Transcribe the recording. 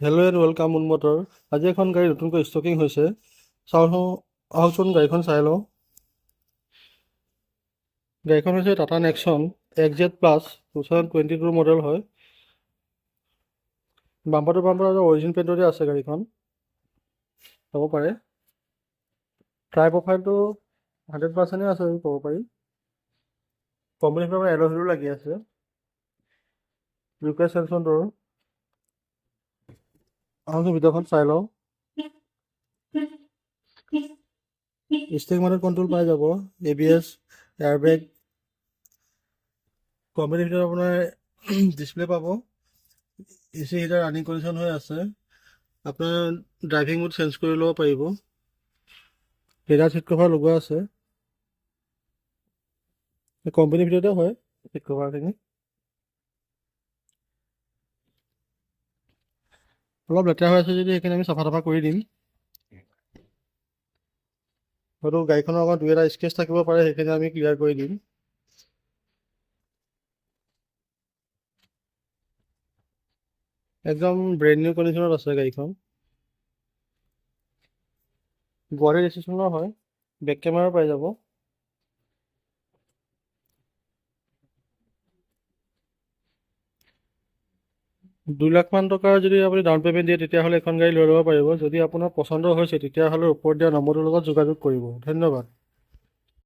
Hello' and welcome moon motor. আজি এখন গাড়ী নতুনকৈ ষ্টকিং হৈছে। আহকচোন গাড়ীখন চাই লওঁ। গাড়ীখন হৈছে Tata Nexon XZ plus 2022 model হয়। বাম্পাৰ অৰিজিন পেইণ্টতে আছে গাড়ীখন, চাব পাৰে। টায়াৰ প্ৰফাইলটো 100% আছে বুলি ক'ব পাৰি। কোম্পানীৰ পৰা এল'হিৰো লাগি আছে। Request tension ডোৰ। আহকচোন ভিতৰখন চাই লওঁ। ষ্টেৰিং মডেল কণ্ট্ৰল পাই যাব, ABS, এয়াৰবেগ। কোম্পানীৰ ভিতৰত আপোনাৰ ডিছপ্লে পাব। AC হিটাৰ ৰানিং কণ্ডিশ্যন হৈ আছে। আপোনাৰ ড্ৰাইভিং মোড চেঞ্জ কৰি ল'ব পাৰিব। লেডাৰ চিট কভাৰ লগোৱা আছে। কোম্পানীৰ ভিতৰতে হয় চিট কভাৰখিনি। অলপ লেতেৰা হৈ আছে যদি সেইখিনি আমি চাফা কৰি দিম। হয়তো গাড়ীখনৰ অকণ দুই এটা স্কেচ থাকিব পাৰে, সেইখিনি আমি ক্লিয়াৰ কৰি দিম। একদম ব্ৰেণ্ড নিউ কণ্ডিশ্যনত আছে গাড়ীখন। গুৱাহাটী ৰেজিষ্ট্ৰেশ্যনৰ হয়। বেক কেমেৰা পাই যাব। $2,00,000 টকাৰ যদি আপুনি ডাউন পে'মেণ্ট দিয়ে তেতিয়াহ'লে এখন গাড়ী লৈ ল'ব পাৰিব। যদি আপোনাৰ পচন্দ হৈছে তেতিয়াহ'লে ওপৰত দিয়া নম্বৰটোৰ লগত যোগাযোগ কৰিব। ধন্যবাদ।